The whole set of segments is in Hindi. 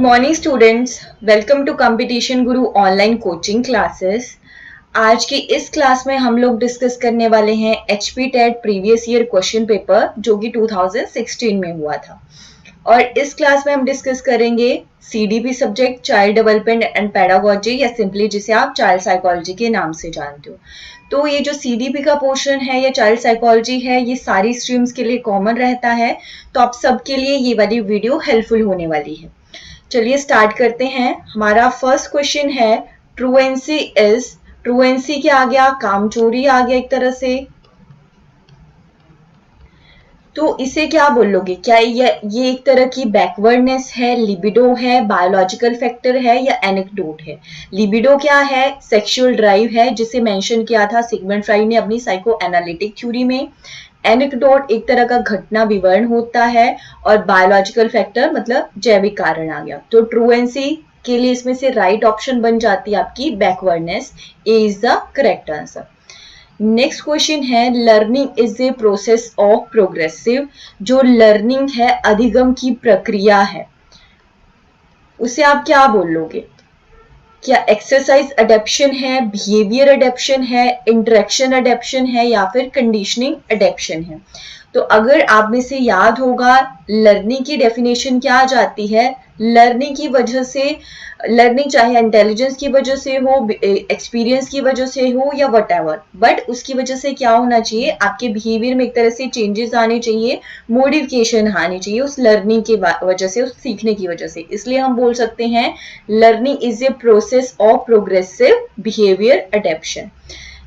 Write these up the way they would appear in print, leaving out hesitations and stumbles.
Morning students, welcome to competition Guru online coaching classes. आज की इस क्लास में हम लोग डिस्कस करने वाले हैं HP TET previous year question paper जो कि 2016 में हुआ था। और इस क्लास में हम डिस्कस करेंगे CDP subject child development and pedagogy, या सिंपली जिसे आप चाइल्ड साइकोलॉजी के नाम से जानते हो। तो ये जो सीडीपी का पोर्शन है या चाइल्ड साइकोलॉजी है, ये सारी स्ट्रीम्स के लिए कॉमन रहता है, तो आप सबके लिए ये वाली वीडियो हेल्पफुल होने वाली है। चलिए स्टार्ट करते हैं। हमारा फर्स्ट क्वेश्चन है ट्रूएंसी इज, ट्रूएंसी क्या आ गया, कामचोरी आ गया एक तरह से। तो इसे क्या बोलोगे, क्या ये एक तरह की बैकवर्डनेस है, लिबिडो है, बायोलॉजिकल फैक्टर है या एनेक्डोट है। लिबिडो क्या है, सेक्सुअल ड्राइव है, जिसे मेंशन किया था सिगमंड फ्राइड ने अपनी साइको एनालिटिक थ्योरी में। एनेक्डोट एक तरह का घटना विवरण होता है, और बायोलॉजिकल फैक्टर मतलब जैविक कारण आ गया। तो ट्रूएंसी के लिए इसमें से राइट ऑप्शन बन जाती है आपकी backwardness. A is the correct answer. Next question है learning is a process of progressive. जो लर्निंग है अधिगम की प्रक्रिया है, उसे आप क्या बोलोगे। क्या एक्सरसाइज अडेप्शन है, बिहेवियर अडेप्शन है, इंटरेक्शन अडेप्शन है या फिर कंडीशनिंग अडेप्शन है। तो अगर आप में से याद होगा, लर्निंग की डेफिनेशन क्या आ जाती है, लर्निंग की वजह से, लर्निंग चाहे इंटेलिजेंस की वजह से हो, एक्सपीरियंस की वजह से हो या व्हाटएवर, बट उसकी वजह से क्या होना चाहिए, आपके बिहेवियर में एक तरह से चेंजेस आने चाहिए, मॉडिफिकेशन आनी चाहिए उस लर्निंग की वजह से, उस सीखने की वजह से। इसलिए हम बोल सकते हैं learning is a process of progressive behaviour adaptation.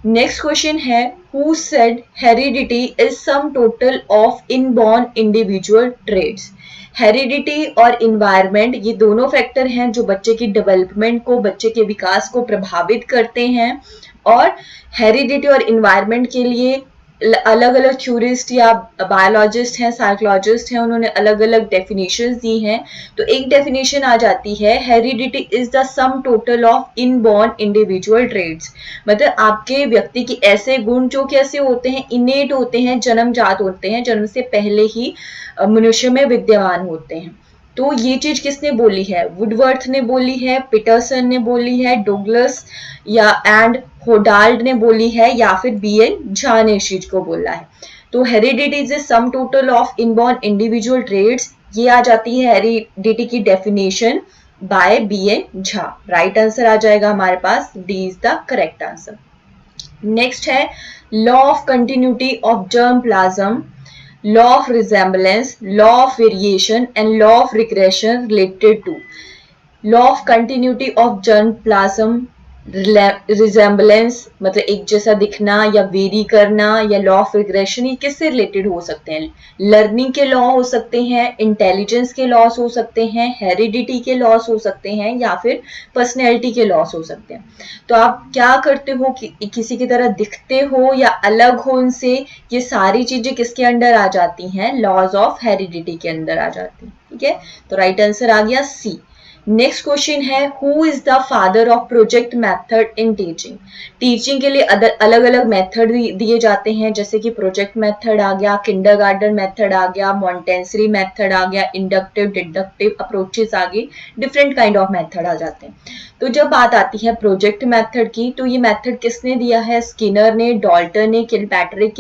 Next question है who said heredity is sum total of inborn individual traits. Heredity और इन्वायरमेंट ये दोनों फैक्टर हैं जो बच्चे की डेवलपमेंट को, बच्चे के विकास को प्रभावित करते हैं। और हेरिडिटी और इन्वायरमेंट के लिए अलग अलग थ्योरिस्ट या बायोलॉजिस्ट हैं, साइकोलॉजिस्ट हैं, उन्होंने अलग अलग डेफिनेशंस दी हैं। तो एक डेफिनेशन आ जाती है heredity is the sum total of inborn individual traits. मतलब आपके व्यक्ति के ऐसे गुण जो कैसे होते हैं, इनेट होते हैं, जन्मजात होते हैं, जन्म से पहले ही मनुष्य में विद्यमान होते हैं। तो ये चीज किसने बोली है, वुडवर्थ ने बोली है, पीटरसन ने बोली है, डोगलस या एंड होडाल्ड ने बोली है, या फिर बीएन झा ने इस चीज को बोला है। तो heredity is sum total of inborn individual traits, ये आ जाती है हेरिडिटी की definition by B N Jha. Right answer आ जाएगा हमारे पास, D is the correct answer. Next है law of continuity of germ plasm, law of resemblance, law of variation and law of regression related to। law of continuity of germplasm, resemblance मतलब एक जैसा दिखना या वेरी करना, या लॉ ऑफ रिग्रेशन, ये किससे रिलेटेड हो सकते हैं। लर्निंग के लॉ हो सकते हैं, इंटेलिजेंस के लॉस हो सकते हैं, हेरिडिटी के लॉस हो सकते हैं, या फिर पर्सनैलिटी के लॉस हो सकते हैं। तो आप क्या करते हो कि किसी की तरह दिखते हो या अलग हो उनसे, ये सारी चीजें किसके अंडर आ जाती हैं, लॉज ऑफ हेरिडिटी के अंदर आ जाती हैं। ठीक है, तो राइट आंसर आ गया सी। नेक्स्ट क्वेश्चन है who is the father of project method in teaching. Teaching के लिए अलग अलग मेथड दिए जाते हैं, जैसे कि प्रोजेक्ट मेथड आ गया, किंडरगार्टन मेथड आ गया, मॉन्टेसरी मेथड आ गया, इंडक्टिव डिडक्टिव अप्रोचेस आ गई, डिफरेंट काइंड ऑफ मेथड आ जाते हैं। तो जब बात आती है प्रोजेक्ट मेथड की, तो ये मेथड किसने दिया है, स्किनर ने, डॉल्टन ने, किलपैट्रिक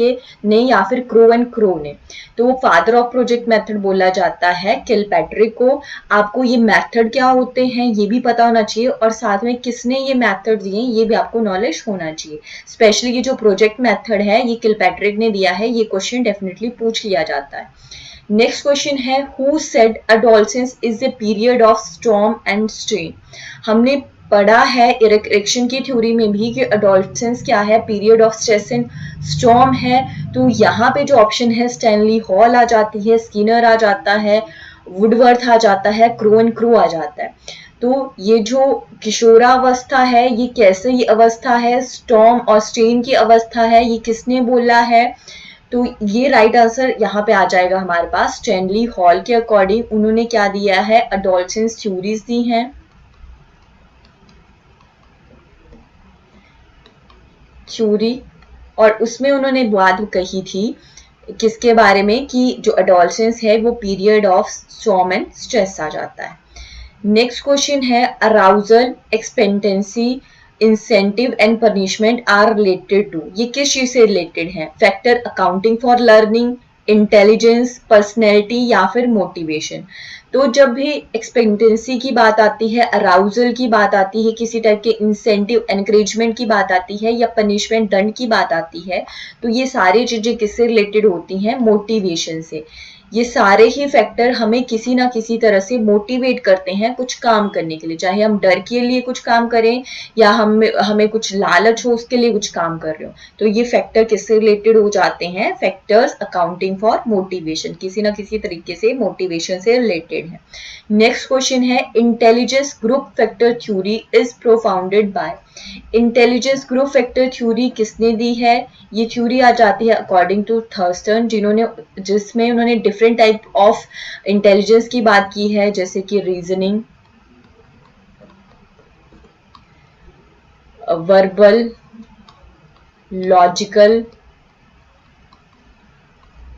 ने या फिर क्रो एंड क्रो ने। तो फादर ऑफ प्रोजेक्ट मेथड बोला जाता है किलपैट्रिक को। आपको ये मेथड क्या होते हैं ये भी पता होना चाहिए, और साथ में किसने ये मेथड दिए ये भी आपको नॉलेज होना चाहिए। स्पेशली ये जो प्रोजेक्ट मेथड है ये किलपैट्रिक ने दिया है, ये क्वेश्चन डेफिनेटली पूछ लिया जाता है। नेक्स्ट क्वेश्चन है who said adolescence is a period of storm and strain. हमने पढ़ा है इरेक्शन की थ्योरी में भी कि एडोलसेंस क्या है, period of stress and storm है। तो यहाँ पे जो ऑप्शन है स्टैनली हॉल आ जाती है, स्किनर आ जाता है, वुडवर्थ आ जाता है, क्रो एंड क्रो आ जाता है। तो ये जो किशोरावस्था है ये कैसे ये अवस्था है, स्टॉर्म और स्ट्रेन की अवस्था है, ये किसने बोला है। तो ये राइट आंसर यहाँ पे आ जाएगा हमारे पास, स्टैनली हॉल के अकॉर्डिंग उन्होंने क्या दिया है, एडोलसेंस थ्योरीज दी हैं। थ्योरी, और उसमें उन्होंने बात कही थी किसके बारे में, कि जो एडोलसेंस है वो period of storm and stress आ जाता है। नेक्स्ट क्वेश्चन है arousal, expectancy, incentive and punishment are related to, ये किस चीज से रिलेटेड है? Factor accounting for learning, intelligence, personality या फिर मोटिवेशन। तो जब भी एक्सपेक्टेंसी की बात आती है, अराउजल की बात आती है, किसी टाइप के इंसेंटिव एनकरेजमेंट की बात आती है या पनिशमेंट दंड की बात आती है, तो ये सारी चीजें किससे रिलेटेड होती हैं? मोटिवेशन से। ये सारे ही फैक्टर हमें किसी ना किसी तरह से मोटिवेट करते हैं कुछ काम करने के लिए, चाहे हम डर के लिए कुछ काम करें या हमें कुछ लालच हो उसके लिए कुछ काम कर रहे हो। तो ये फैक्टर किससे रिलेटेड हो जाते हैं? फैक्टर्स अकाउंटिंग फॉर मोटिवेशन, किसी ना किसी तरीके से मोटिवेशन से रिलेटेड है। नेक्स्ट क्वेश्चन है intelligence group factor theory is propounded by. Intelligence group factor theory किसने दी है? ये थ्योरी आ जाती है अकॉर्डिंग टू थर्स्टन, जिसमें उन्होंने डिफरेंट टाइप ऑफ इंटेलिजेंस की बात की है, जैसे कि reasoning, verbal, logical,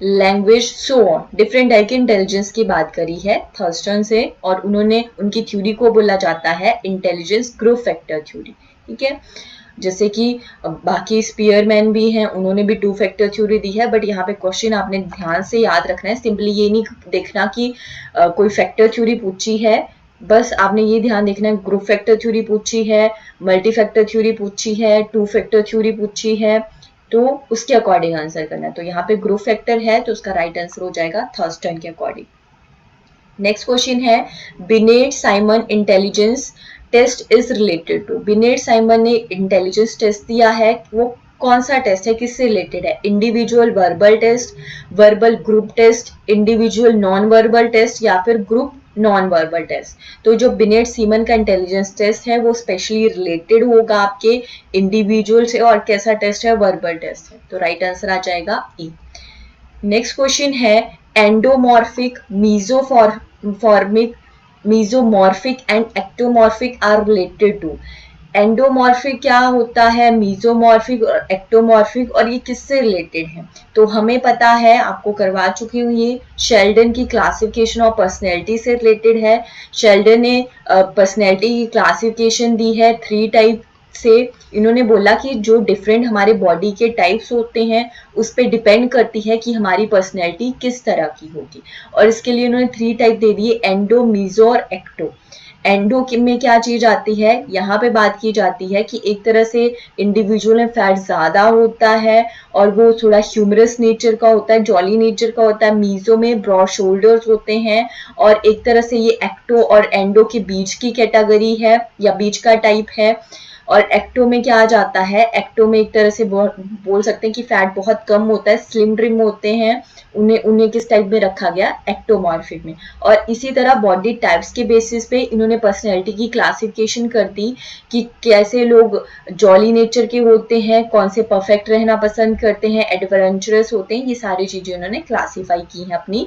language, so on. Different type की इंटेलिजेंस की बात करी है थर्स्टन से, और उन्होंने उनकी थ्योरी को बोला जाता है इंटेलिजेंस ग्रुप फैक्टर थ्योरी। ठीक है, जैसे कि बाकी स्पीयरमैन भी हैं, उन्होंने भी टू फैक्टर थ्योरी दी है, बट यहाँ पे क्वेश्चन आपने ध्यान से याद रखना है, सिंपली ये नहीं देखना कि कोई फैक्टर थ्योरी पूछी है, बस आपने ये ध्यान देखना है ग्रुप फैक्टर थ्योरी पूछी है, मल्टी फैक्टर थ्योरी पूछी है, टू फैक्टर थ्योरी पूछी है, तो उसके अकॉर्डिंग आंसर करना है। तो यहाँ पे ग्रुप फैक्टर है तो उसका राइट आंसर हो जाएगा थर्स्टन के अकॉर्डिंग। नेक्स्ट क्वेश्चन है Binet Simon intelligence test is related to. Binet Simon ने इंटेलिजेंस टेस्ट दिया है, वो कौन सा टेस्ट है, किससे रिलेटेड है? Individual verbal test, verbal group test, individual non verbal test या फिर ग्रुप नॉन वर्बल टेस्ट। तो जो बिनेट सीमन का इंटेलिजेंस टेस्ट है वो स्पेशली रिलेटेड होगा आपके इंडिविजुअल से, और कैसा टेस्ट है? वर्बल टेस्ट है। तो राइट आंसर आ जाएगा ई। नेक्स्ट क्वेश्चन है endomorphic, mesoformic, mesomorphic and ectomorphic are related to. Endomorphic क्या होता है, मीजोमॉर्फिक और एक्टोमॉर्फिक, और ये किससे रिलेटेड है? तो हमें पता है, आपको करवा चुकी हूँ, ये शेल्डन की क्लासिफिकेशन ऑफ पर्सनैलिटी से रिलेटेड है। शेल्डन ने पर्सनैलिटी की क्लासिफिकेशन दी है 3 टाइप से। इन्होंने बोला कि जो डिफरेंट हमारे बॉडी के टाइप्स होते हैं उस पर डिपेंड करती है कि हमारी पर्सनैलिटी किस तरह की होगी, और इसके लिए उन्होंने 3 टाइप दे दिए, एंडो, मीजो और एक्टो। एंडो में क्या चीज आती है, यहाँ पे बात की जाती है कि एक तरह से इंडिविजुअल में फैट ज्यादा होता है और वो थोड़ा ह्यूमरस नेचर का होता है, जॉली नेचर का होता है। मीजो में ब्रॉड शोल्डर्स होते हैं, और एक तरह से ये एक्टो और एंडो के बीच की कैटेगरी है या बीच का टाइप है। और एक्टो में क्या आ जाता है, एक्टो में एक तरह से बोल सकते हैं कि फैट बहुत कम होता है, स्लिम ट्रिम होते हैं, उन्हें उन्हें किस टाइप में रखा गया, एक्टोमॉर्फिक में। और इसी तरह बॉडी टाइप्स के बेसिस पे इन्होंने पर्सनैलिटी की क्लासिफिकेशन कर दी कि कैसे लोग जॉली नेचर के होते हैं, कौन से परफेक्ट रहना पसंद करते हैं, एडवेंचरस होते हैं, ये सारी चीजें उन्होंने क्लासीफाई की हैं अपनी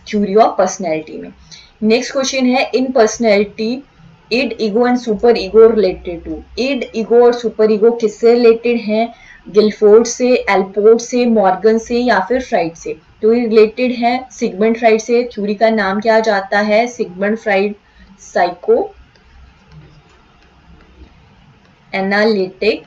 थ्योरी ऑफ पर्सनैलिटी में। नेक्स्ट क्वेश्चन है in personality id, ego and super ego related to. Id, ego और सुपर ईगो किससे रिलेटेड हैं? गिलफोर्ड से, एल्पोर्ट से, मॉर्गन से या फिर फ्राइड से। तो ये रिलेटेड है सिगमंड फ्राइड से। थ्योरी का नाम क्या जाता है? Sigmund Freud psycho analytic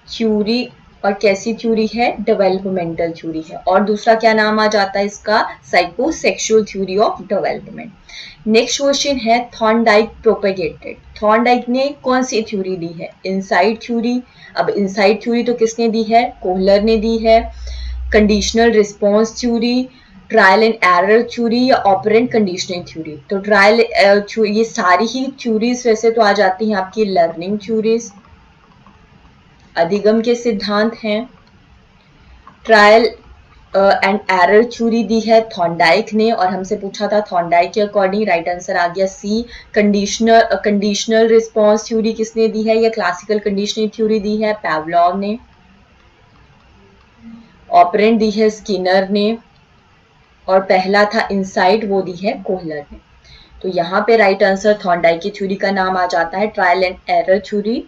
theory, और कैसी थ्योरी है? डेवलपमेंटल थ्योरी है। और दूसरा क्या नाम आ जाता है इसका? Psychosexual theory of development. Next question है थॉर्नडाइक प्रोपेगेटेड। थॉर्नडाइक ने कौन सी थ्योरी दी है? Inside theory. अब इनसाइड थ्योरी तो किसने दी है? कोहलर ने दी है। Conditional response theory, trial and error theory या ऑपरेंट कंडीशनिंग थ्योरी। तो ट्रायल, ये सारी ही थ्योरीज वैसे तो आ जाती हैं आपकी लर्निंग थ्योरीज, अधिगम के सिद्धांत हैं। ट्रायल एंड एरर थ्योरी दी है थॉर्नडाइक ने, और हमसे पूछा था थॉर्नडाइक के अकॉर्डिंग, राइट आंसर आ गया सी। कंडीशनल रिस्पॉन्स थ्योरी किसने दी है या क्लासिकल कंडीशनिंग थ्योरी दी है? पैवलॉव ने। ऑपरेंट दी है स्किनर ने, और पहला था इनसाइट, वो दी है कोहलर ने। तो यहाँ पे राइट आंसर थॉर्नडाइक की थ्योरी का नाम आ जाता है trial and error theory.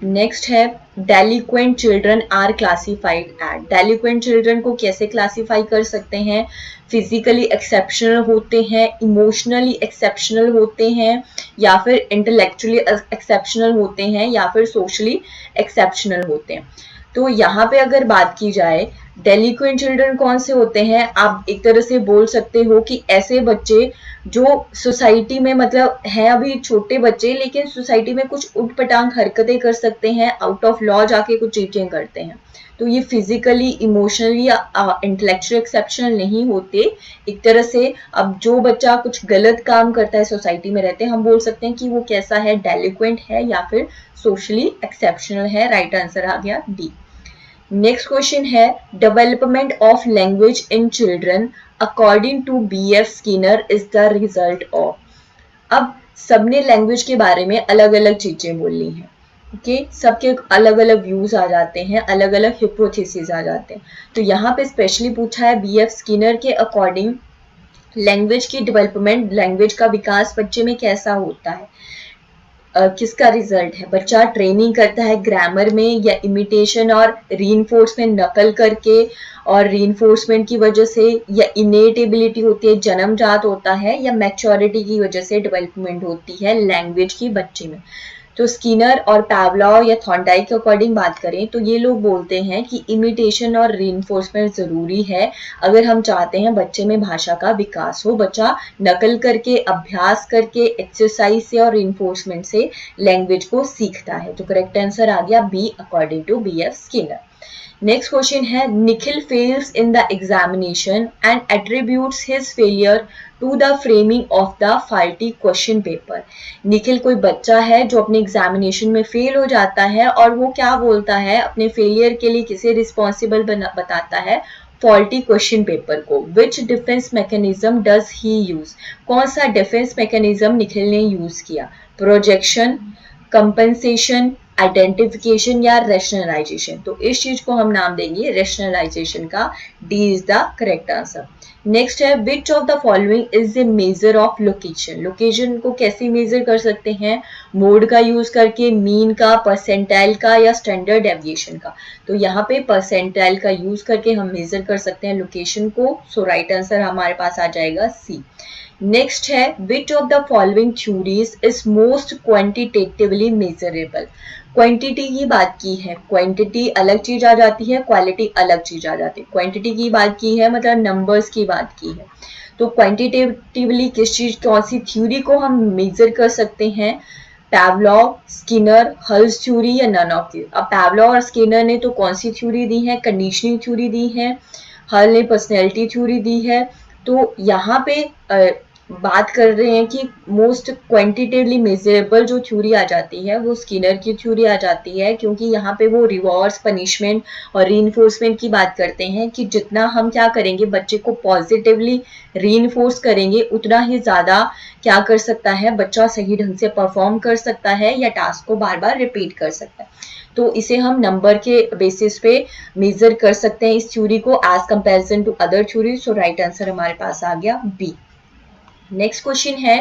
Next है delinquent children are classified at. Delinquent children को कैसे क्लासिफाई कर सकते हैं? फिजिकली एक्सेप्शनल होते हैं, इमोशनली एक्सेप्शनल होते हैं, या फिर इंटेलेक्चुअली एक्सेप्शनल होते हैं, या फिर सोशली एक्सेप्शनल होते हैं। तो यहाँ पे अगर बात की जाए डेलिक्वेंट चिल्ड्रन कौन से होते हैं, आप एक तरह से बोल सकते हो कि ऐसे बच्चे जो सोसाइटी में मतलब है अभी छोटे बच्चे, लेकिन सोसाइटी में कुछ उटपटांग हरकतें कर सकते हैं, आउट ऑफ लॉ जाके कुछ चीजें करते हैं। तो ये फिजिकली इमोशनली या इंटेलेक्चुअल एक्सेप्शनल नहीं होते। एक तरह से अब जो बच्चा कुछ गलत काम करता है सोसाइटी में रहते हैं, हम बोल सकते हैं कि वो कैसा है, डेलिक्वेंट है या फिर सोशली एक्सेप्शनल है। राइट आंसर आ गया डी। नेक्स्ट क्वेश्चन है development of language in children according to BF Skinner is the result of. अब सबने लैंग्वेज के बारे में अलग अलग चीजें बोलनी है, ओके सबके अलग अलग व्यूज आ जाते हैं, अलग अलग हिपोथेसिस आ जाते हैं। तो यहाँ पे स्पेशली पूछा है BF स्किनर के अकॉर्डिंग लैंग्वेज की डेवलपमेंट, लैंग्वेज का विकास बच्चे में कैसा होता है, किसका रिजल्ट है। बच्चा ट्रेनिंग करता है ग्रामर में या इमिटेशन और रीइंफोर्समेंट नकल करके, और रीइंफोर्समेंट की वजह से, या इनेट एबिलिटी होती है जन्मजात होता है, या मैच्योरिटी की वजह से डेवलपमेंट होती है लैंग्वेज की बच्चे में। तो स्किनर और पावलोव या थॉर्नडाइक के अकॉर्डिंग बात करें तो ये लोग बोलते हैं कि इमिटेशन और रीइंफोर्समेंट जरूरी है अगर हम चाहते हैं बच्चे में भाषा का विकास हो। बच्चा नकल करके, अभ्यास करके, एक्सरसाइज से और रीइंफोर्समेंट से लैंग्वेज को सीखता है। तो करेक्ट आंसर आ गया B according to BF Skinner. Next question है Nikhil fails in the examination and attributes his failure to the framing of the faulty question paper. Nikhil कोई बच्चा है जो अपने एग्जामिनेशन में फेल हो जाता है, और वो क्या बोलता है, अपने फेलियर के लिए किसे रिस्पॉन्सिबल बताता है, फॉल्टी क्वेश्चन पेपर को। Which defence mechanism does he use. कौन सा डिफेंस मैकेनिज्म निखिल ने यूज किया? प्रोजेक्शन, कंपनसेशन, आइडेंटिफिकेशन या रैशनलाइजेशन। तो इस चीज को हम नाम देंगे रैशनलाइजेशन का। D is the correct answer. Next है which of the following is the measure of location. Location को कैसे मेजर कर सकते हैं? मोड का यूज करके, मीन का, परसेंटाइल का, या स्टैंडर्ड डेविएशन का। तो यहाँ पे परसेंटाइल का यूज करके हम मेजर कर सकते हैं लोकेशन को। सो राइट आंसर हमारे पास आ जाएगा सी। नेक्स्ट है which of the following theories is most quantitatively measurable. Quantity की बात की है, क्वांटिटी अलग चीज आ जाती है, क्वालिटी अलग चीज आ जाती है। क्वांटिटी की बात की है मतलब नंबर्स की बात की है। तो क्वांटिटेटिवली किस चीज, कौन सी थ्योरी को हम मेजर कर सकते हैं? पावलोव, स्किनर, हल्स थ्योरी या नन ऑफ दीज। अब पावलोव और स्किनर ने तो कौन सी थ्योरी दी है? कंडीशनिंग थ्योरी दी है। हल ने पर्सनैलिटी थ्योरी दी है। तो यहाँ पे बात कर रहे हैं कि मोस्ट क्वांटिटेटिवली मेजरेबल जो थ्योरी आ जाती है वो स्किनर की थ्योरी आ जाती है, क्योंकि यहाँ पे वो रिवॉर्ड्स, पनिशमेंट और रीइंफोर्समेंट की बात करते हैं कि जितना हम क्या करेंगे, बच्चे को पॉजिटिवली रीइंफोर्स करेंगे उतना ही ज्यादा क्या कर सकता है, बच्चा सही ढंग से परफॉर्म कर सकता है या टास्क को बार बार रिपीट कर सकता है। तो इसे हम नंबर के बेसिस पे मेजर कर सकते हैं इस थ्योरी को as comparison to other theory. So right answer हमारे पास आ गया बी। नेक्स्ट क्वेश्चन है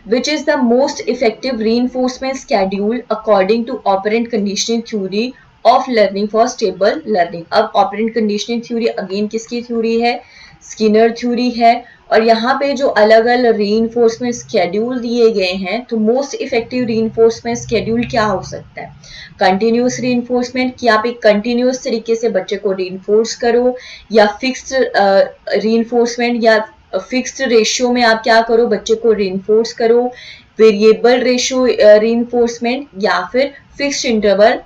which is the most effective reinforcement schedule according to operant conditioning theory of learning for stable learning. अब ऑपरेंट कंडीशनिंग थ्योरी अगेन किसकी थ्योरी है? स्किनर थ्योरी है। और यहाँ पे जो अलग अलग रीइंफोर्समेंट स्केड्यूल दिए गए हैं, तो मोस्ट इफेक्टिव रीइंफोर्समेंट स्केड्यूल क्या हो सकता है? कंटिन्यूस रीइंफोर्समेंट, कि आप एक कंटिन्यूस तरीके से बच्चे को रीइंफोर्स करो, या फिक्स्ड रीइंफोर्समेंट, या फिक्स्ड रेशियो में आप क्या करो, बच्चे को रीइंफोर्स करो, वेरिएबल रेशियो रीइंफोर्समेंट, या फिर फिक्स्ड इंटरवल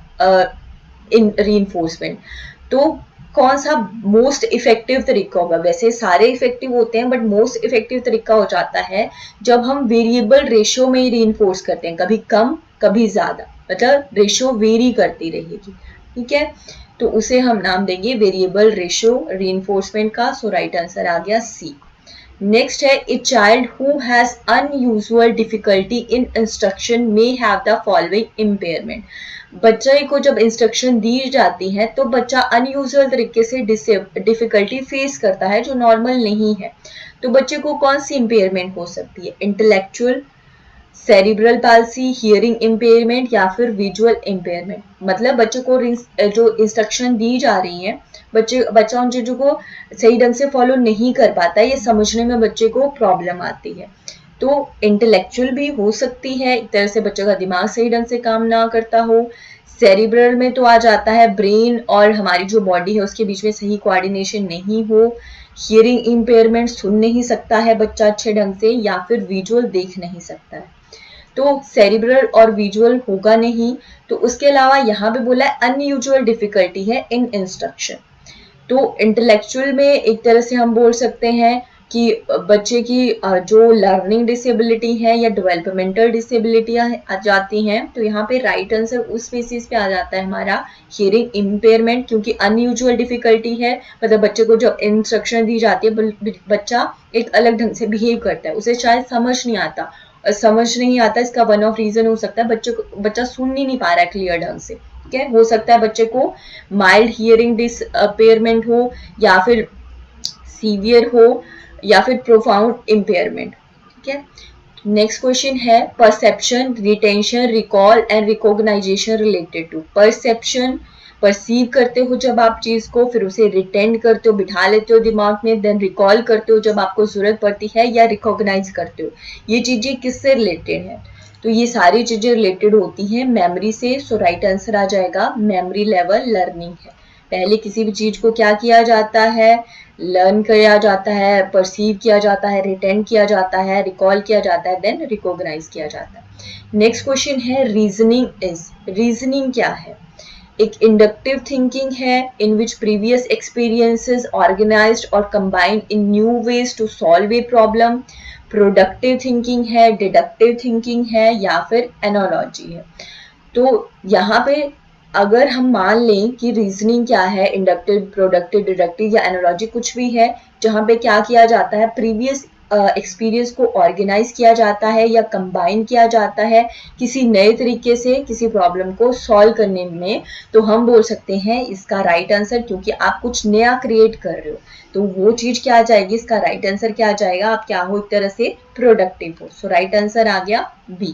इन रीइंफोर्समेंट। तो कौन सा मोस्ट इफेक्टिव तरीका होगा? वैसे सारे इफेक्टिव होते हैं, बट मोस्ट इफेक्टिव तरीका हो जाता है जब हम वेरिएबल रेशियो में ही रीइंफोर्स करते हैं, कभी कम कभी ज्यादा, मतलब रेशियो वेरी करती रहेगी। ठीक है, तो उसे हम नाम देंगे वेरिएबल रेशियो रीइंफोर्समेंट का। सो राइट आंसर आ गया सी। नेक्स्ट है a child who has unusual difficulty in instruction may have the following impairment. बच्चे को जब इंस्ट्रक्शन दी जाती है तो बच्चा अनयूजुअल तरीके से डिफिकल्टी फेस करता है जो नॉर्मल नहीं है। तो बच्चे को कौन सी इम्पेयरमेंट हो सकती है? Intellectual, cerebral palsy, hearing impairment या फिर विजुअल इम्पेयरमेंट। मतलब बच्चों को जो इंस्ट्रक्शन दी जा रही है, बच्चा उन चीजों को सही ढंग से फॉलो नहीं कर पाता, ये समझने में बच्चे को प्रॉब्लम आती है। तो इंटेलेक्चुअल भी हो सकती है, एक तरह से बच्चों का दिमाग सही ढंग से काम ना करता हो। सेरिब्रल में तो आ जाता है ब्रेन और हमारी जो बॉडी है उसके बीच में सही कोऑर्डिनेशन नहीं हो। हियरिंग इम्पेयरमेंट, सुन नहीं सकता है बच्चा अच्छे ढंग से, या फिर विजुअल देख नहीं सकता है। तो सेरिब्रल और विजुअल होगा नहीं। तो उसके अलावा यहाँ पे बोला है अनयूजुअल डिफिकल्टी है इन इंस्ट्रक्शन। तो इंटेलेक्चुअल में एक तरह से हम बोल सकते हैं कि बच्चे की जो लर्निंग डिसेबिलिटी है या डेवलपमेंटल डिसेबिलिटियां आ जाती हैं, तो यहाँ पे राइट आंसर उस बेसिस पे आ जाता है हमारा हियरिंग इम्पेयरमेंट, क्योंकि अनयूजुअल डिफिकल्टी है। मतलब बच्चे को जब इंस्ट्रक्शन दी जाती है, बच्चा एक अलग ढंग से बिहेव करता है, उसे शायद समझ नहीं आता। समझ नहीं आता इसका वन ऑफ रीजन हो सकता है बच्चा सुन ही नहीं पा रहा है क्लियर ढंग से। ठीक है, हो सकता है बच्चे को माइल्ड हियरिंग डिसअपेयरमेंट हो, या फिर सीवियर हो, या फिर प्रोफाउंड इम्पेयरमेंट। ठीक है, नेक्स्ट क्वेश्चन है perception, retention, recall and recognization related to. Perception, perceive करते हो जब आप चीज को, फिर उसे रिटेंड करते हो, बिठा लेते हो दिमाग में, देन रिकॉल करते हो जब आपको जरूरत पड़ती है, या रिकॉग्नाइज करते हो। ये चीजें किससे रिलेटेड है? तो ये सारी चीजें रिलेटेड होती हैं मेमोरी से। सो राइट आंसर आ जाएगा मेमोरी लेवल लर्निंग है। पहले किसी भी चीज को क्या किया जाता है? लर्न किया जाता है, परसीव किया जाता है, रिटेंड किया जाता है, रिकॉल किया जाता है, देन रिकॉग्नाइज किया जाता है। नेक्स्ट क्वेश्चन है रीजनिंग इज। रीजनिंग क्या है? एक इंडक्टिव थिंकिंग है in which previous experiences organised और combined in new ways to solve a problem. Productive thinking है, डिडक्टिव थिंकिंग है, या फिर एनालॉजी है। तो यहाँ पे अगर हम मान लें कि रीजनिंग क्या है, इंडक्टिव, प्रोडक्टिव, डिडक्टिव या एनालॉजी कुछ भी है, जहाँ पे क्या किया जाता है, प्रीवियस एक्सपीरियंस को ऑर्गेनाइज किया जाता है या कंबाइन किया जाता है किसी नए तरीके से किसी प्रॉब्लम को सॉल्व करने में, तो हम बोल सकते हैं इसका राइट आंसर, क्योंकि आप कुछ नया क्रिएट कर रहे हो, तो वो चीज क्या आ जाएगी, इसका राइट आंसर क्या आ जाएगा, आप क्या हो, एक तरह से प्रोडक्टिव हो। सो राइट आंसर आ गया बी।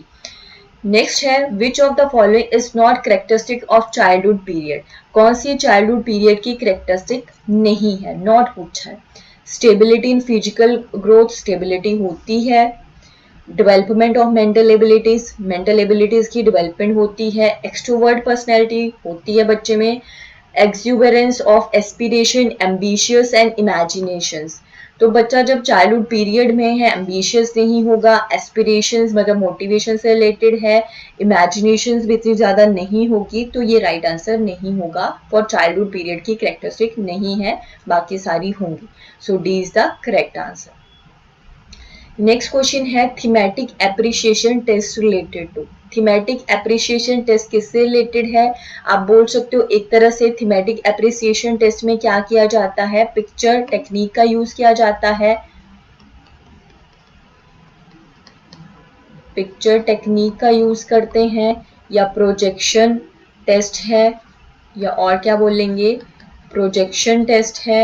नेक्स्ट है which of the following is not characteristic of childhood period. कौन सी चाइल्डहुड पीरियड की करेक्टरिस्टिक नहीं है, नॉट पूछा है। Stability in physical growth, stability होती है। Development of mental abilities, mental abilities की डेवलपमेंट होती है। एक्सट्रोवर्ट पर्सनैलिटी होती है बच्चे में। Exuberance of aspiration, ambitious and imaginations. तो बच्चा जब चाइल्डहुड पीरियड में है एम्बिशियस नहीं होगा, एस्पिरेशंस मतलब मोटिवेशन से रिलेटेड है, इमेजिनेशंस भी इतनी ज्यादा नहीं होगी, तो ये राइट आंसर नहीं होगा। फॉर चाइल्डहुड पीरियड की करेक्टरिस्टिक नहीं है, बाकी सारी होंगी। So D is the correct answer. Next question है thematic appreciation test related to. Thematic appreciation test किससे रिलेटेड है? आप बोल सकते हो एक तरह से थीमेटिक एप्रिसिएशन टेस्ट में क्या किया जाता है, पिक्चर टेक्निक का यूज किया जाता है। पिक्चर टेक्निक का यूज करते हैं, या प्रोजेक्शन टेस्ट है, या और क्या बोलेंगे, प्रोजेक्शन टेस्ट है।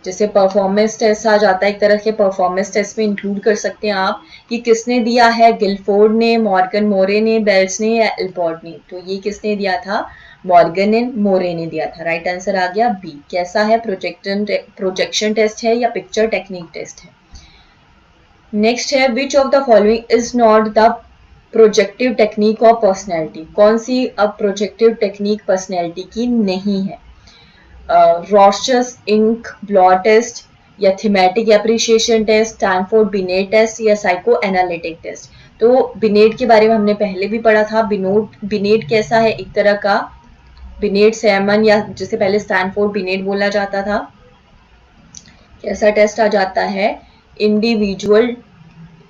जैसे परफॉर्मेंस टेस्ट आ जाता है, एक तरह के परफॉर्मेंस टेस्ट में इंक्लूड कर सकते हैं आप कि किसने दिया है, गिलफोर्ड ने, मॉर्गन मोरे ने, बेल्स ने या एल्पॉर्ट ने। तो ये किसने दिया था, मॉर्गन एंड मोरे ने दिया था। राइट आंसर आ गया बी। कैसा है, प्रोजेक्शन टेस्ट है या पिक्चर टेक्निक टेस्ट है। नेक्स्ट है which of the following is not the projective technique of personality. कौन सी अब प्रोजेक्टिव टेक्निक पर्सनैलिटी की नहीं है? रॉशस इंक ब्लॉ टेस्ट, या thematic appreciation test, Stanford Binet test, या साइको एनालिटिक टेस्ट। तो बिनेट के बारे में हमने पहले भी पढ़ा था। बिनेट कैसा है, एक तरह का बिनेट सैमन, या जिसे पहले स्टैनफोर्ड बिनेट बोला जाता था, कैसा टेस्ट आ जाता है, इंडिविजुअल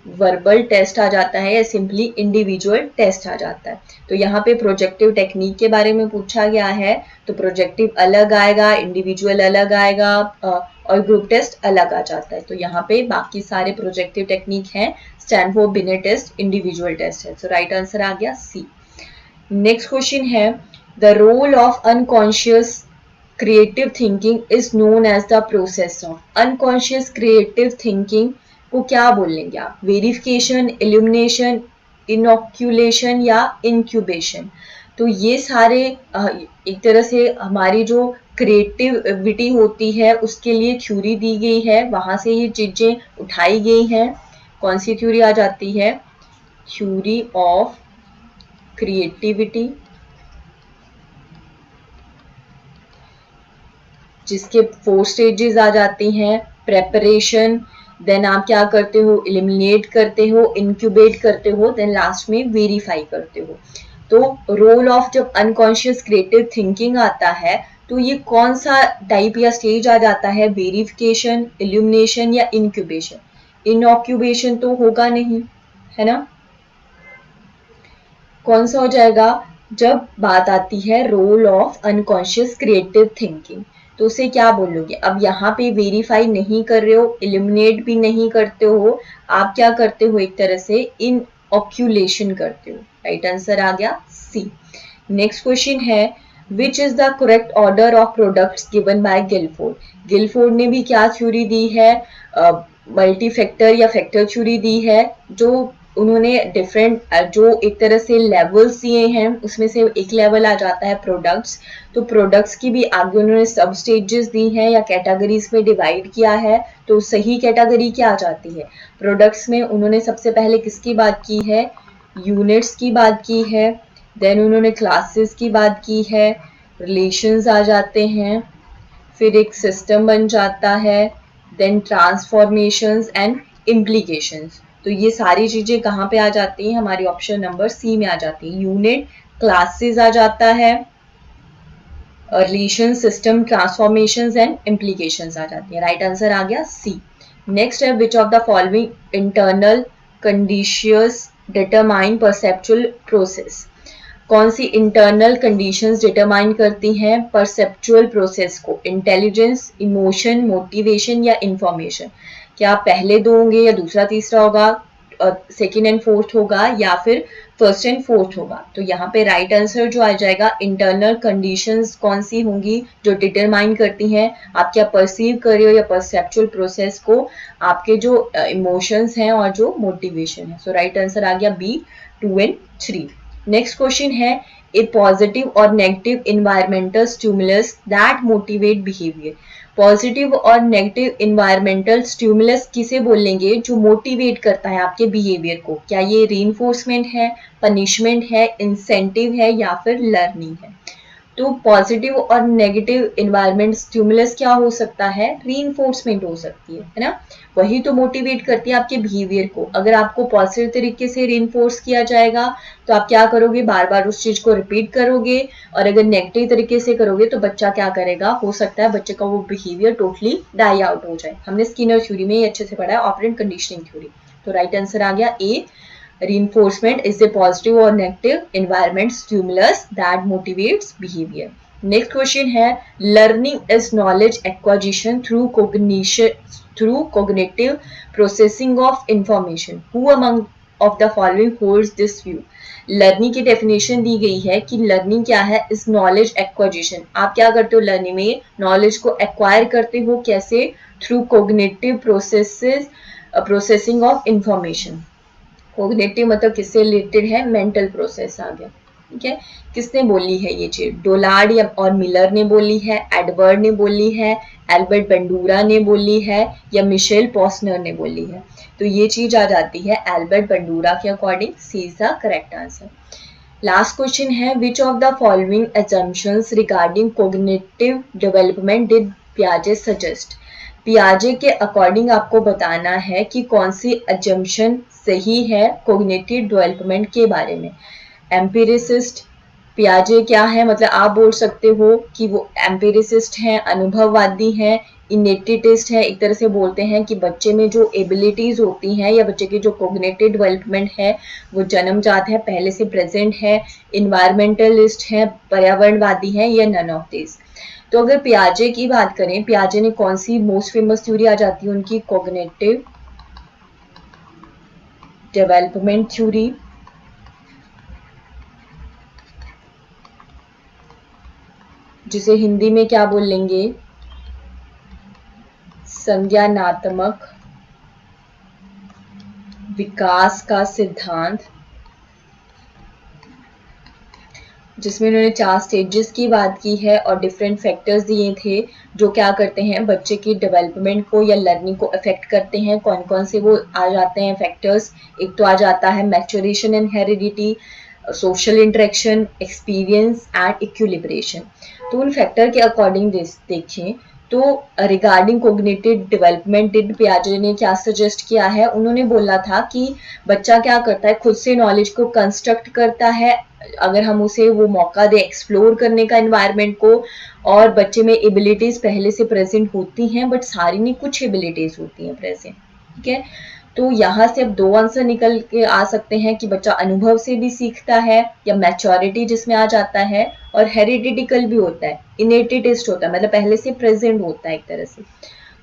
वर्बल टेस्ट आ जाता है, या सिंपली इंडिविजुअल टेस्ट आ जाता है। तो यहाँ पे प्रोजेक्टिव टेक्निक के बारे में पूछा गया है, तो प्रोजेक्टिव अलग आएगा, इंडिविजुअल अलग आएगा, और ग्रुप टेस्ट अलग आ जाता है। तो यहाँ पे बाकी सारे प्रोजेक्टिव टेक्निक हैं, Stanford Binet test individual test है। तो राइट आंसर आ गया सी। नेक्स्ट क्वेश्चन है the role of unconscious creative thinking is known as the process of. Unconscious creative thinking को क्या बोल लेंगे आप? वेरिफिकेशन, इल्यूमिनेशन, इनोक्यूलेशन या इंक्यूबेशन? तो ये सारे एक तरह से हमारी जो क्रिएटिविटी होती है उसके लिए थ्योरी दी गई है, वहां से ये चीजें उठाई गई हैं। कौन सी थ्योरी आ जाती है? थ्योरी ऑफ क्रिएटिविटी, जिसके 4 स्टेजेस आ जाती हैं। प्रेपरेशन, देन आप क्या करते हो? एलिमिनेट करते हो, इंक्यूबेट करते हो, देन लास्ट में वेरीफाई करते हो। तो रोल ऑफ जब अनकॉन्शियस क्रिएटिव थिंकिंग आता है तो ये कौन सा टाइप या स्टेज आ जाता है? वेरिफिकेशन, इल्यूमिनेशन या इंक्यूबेशन? इनऑक्यूबेशन तो होगा नहीं, है ना? कौन सा हो जाएगा? जब बात आती है role of unconscious creative thinking, तो उसे क्या बोलोगे? अब यहाँ पे वेरीफाई नहीं कर रहे हो, इल्यूमिनेट भी नहीं करते हो, आप क्या करते हो? एक तरह से इन ऑक्यूलेशन करते हो। राइट आंसर आ गया सी। नेक्स्ट क्वेश्चन है, which is the correct order of products given by Guilford? Guilford ने भी क्या थ्योरी दी है? मल्टी फैक्टर या फैक्टर थ्योरी दी है, जो उन्होंने डिफरेंट जो एक तरह से लेवल्स दिए हैं, उसमें से एक लेवल आ जाता है प्रोडक्ट्स। तो प्रोडक्ट्स की भी आगे उन्होंने सब स्टेजेस दी हैं या कैटेगरीज में डिवाइड किया है। तो सही कैटेगरी क्या आ जाती है? प्रोडक्ट्स में उन्होंने सबसे पहले किसकी बात की है? यूनिट्स की बात की है, देन उन्होंने क्लासेस की बात की है, रिलेशंस आ जाते हैं, फिर एक सिस्टम बन जाता है, देन ट्रांसफॉर्मेशंस एंड इम्प्लीकेशंस। तो ये सारी चीजें कहाँ पे आ जाती हैं? हमारी ऑप्शन नंबर सी में आ जाती है। यूनिट, क्लासेस आ जाता है, relation, system, transformations and implications आ जाती है। राइट आंसर आ गया सी। नेक्स्ट है, which of the following internal conditions determine perceptual process? कौन सी इंटरनल कंडीशंस डिटरमाइन करती हैं परसेप्चुअल प्रोसेस को? इंटेलिजेंस, इमोशन, मोटिवेशन या इंफॉर्मेशन? क्या पहले दो होंगे या दूसरा तीसरा होगा, सेकेंड एंड फोर्थ होगा या फिर फर्स्ट एंड फोर्थ होगा? तो यहाँ पे राइट आंसर जो आ जाएगा, इंटरनल कंडीशंस कौन सी होंगी जो डिटरमाइन करती हैं आप क्या परसीव कर रहे हो या परसेप्चुअल प्रोसेस को, आपके जो इमोशंस हैं और जो मोटिवेशन है। सो राइट आंसर आ गया बी, 2 एंड 3। नेक्स्ट क्वेश्चन है, ए पॉजिटिव और negative environmental stimulus that motivate behaviour? Positive और नेगेटिव इन्वायरमेंटल स्टिमुलस किसे बोलेंगे जो मोटिवेट करता है आपके बिहेवियर को? क्या ये रीइंफोर्समेंट है, पनिशमेंट है, इंसेंटिव है या फिर लर्निंग है? तो पॉजिटिव और नेगेटिव इन्वायरमेंट स्टिमुलस क्या हो सकता है? रीइंफोर्समेंट हो सकती है ना? वही तो मोटिवेट करती है आपके बिहेवियर को। अगर आपको पॉजिटिव तरीके से रीइंफोर्स किया जाएगा तो आप क्या करोगे? बार बार उस चीज को रिपीट करोगे। और अगर नेगेटिव तरीके से करोगे तो बच्चा क्या करेगा? हो सकता है बच्चे का वो बिहेवियर टोटली डाई आउट हो जाए। हमने स्किनर थ्योरी में ये अच्छे से पढ़ा है, ऑपरेंट कंडीशनिंग थ्योरी। तो राइट आंसर आ गया ए, reinforcement is a positive or negative environment stimulus that motivates behavior. Next question है, learning is knowledge acquisition through cognitive processing of information. Who among of the following holds this view? Learning की डेफिनेशन दी गई है कि लर्निंग क्या है? इस नॉलेज एक्वाजिशन, आप क्या करते हो लर्निंग में? नॉलेज को एक्वायर करते हो, कैसे? Through cognitive processing of information. Cognitive मतलब किससे रिलेटेड है? मेंटल प्रोसेस आ गया। ठीक है, किसने बोली है ये चीज? डोलार्ड या और मिलर ने बोली है, एडवर्ड ने बोली है, एल्बर्ट बंडूरा ने बोली है या मिशेल पॉसनर ने बोली है? तो ये चीज आ जाती है एल्बर्ट बंडूरा के according. C is the correct answer. Last question है, which of the following assumptions regarding cognitive development did पियाजे सजेस्ट? पियाजे के अकॉर्डिंग आपको बताना है कि कौन सी अजम्पशन सही है कोग्निटिव डेवलपमेंट के बारे में। एम्पिरिसिस्ट पियाजे क्या है? मतलब आप बोल सकते हो कि वो एम्पिरिसिस्ट हैं, अनुभववादी हैं, इनेटिटिस्ट है। एक तरह से बोलते हैं कि बच्चे में जो एबिलिटीज होती हैं या बच्चे की जो कोग्निटिव डेवलपमेंट है वो जन्मजात है, पहले से प्रेजेंट है। इन्वायरमेंटलिस्ट है, पर्यावरणवादी है या नन ऑफ दिस? तो अगर पियाजे की बात करें, पियाजे ने कौन सी मोस्ट फेमस थ्योरी आ जाती है उनकी? कोग्निटिव डेवलपमेंट थ्योरी, जिसे हिंदी में क्या बोल लेंगे? संज्ञानात्मक विकास का सिद्धांत, जिसमें उन्होंने 4 स्टेजेस की बात की है और डिफरेंट फैक्टर्स दिए थे जो क्या करते हैं बच्चे की डेवलपमेंट को या लर्निंग को अफेक्ट करते हैं। कौन कौन से वो आ जाते हैं फैक्टर्स? एक तो आ जाता है maturation and heredity, social interaction, experience and equilibration. तो उन फैक्टर के अकॉर्डिंग देखें तो रिगार्डिंग कोग्निटिव डेवलपमेंट डिड पियाजे ने क्या सजेस्ट किया है? उन्होंने बोला था कि बच्चा क्या करता है, खुद से नॉलेज को कंस्ट्रक्ट करता है अगर हम उसे वो मौका दे एक्सप्लोर करने का एनवायरनमेंट को। और बच्चे में एबिलिटीज पहले से प्रेजेंट होती हैं, बट सारी नहीं, कुछ एबिलिटीज होती हैं प्रेजेंट। ठीक है, तो यहाँ से अब 2 आंसर निकल के आ सकते हैं कि बच्चा अनुभव से भी सीखता है या मैच्योरिटी जिसमें आ जाता है, और हेरिडिटिकल भी होता है, इनेटेड टेस्ट होता है, मतलब पहले से प्रेजेंट होता है एक तरह से।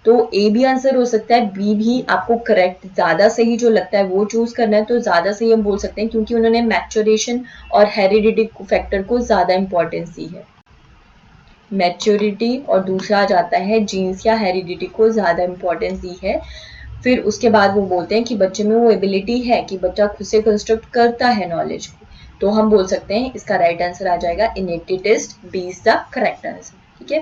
तो ए भी आंसर हो सकता है, बी भी आपको करेक्ट ज्यादा सही जो लगता है वो चूज करना है तो ज्यादा सही हम बोल सकते हैं, क्योंकि उन्होंने मैच्योरेशन और हेरिडिटी फैक्टर को ज्यादा इंपॉर्टेंस दी है। मैच्योरिटी और दूसरा आ जाता है जीन्स या हेरिडिटी को ज्यादा इंपॉर्टेंस दी है। फिर उसके बाद वो बोलते हैं कि बच्चे में वो एबिलिटी है कि बच्चा खुद से कंस्ट्रक्ट करता है नॉलेज को, तो हम बोल सकते हैं इसका राइट आंसर आ जाएगा innated test, B is the correct answer. ठीक है,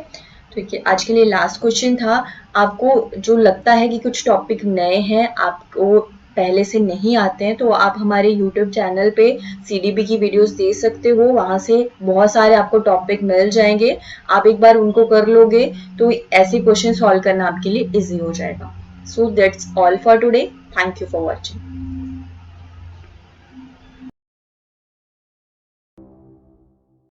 ठीक है, आज के लिए लास्ट क्वेश्चन था। आपको जो लगता है कि कुछ टॉपिक नए हैं, आपको पहले से नहीं आते हैं, तो आप हमारे यूट्यूब चैनल पे सीडीबी की वीडियोस देख सकते हो, वहां से बहुत सारे आपको टॉपिक मिल जाएंगे। आप एक बार उनको कर लोगे तो ऐसे क्वेश्चन सॉल्व करना आपके लिए इजी हो जाएगा। So that's all for today. Thank you for watching.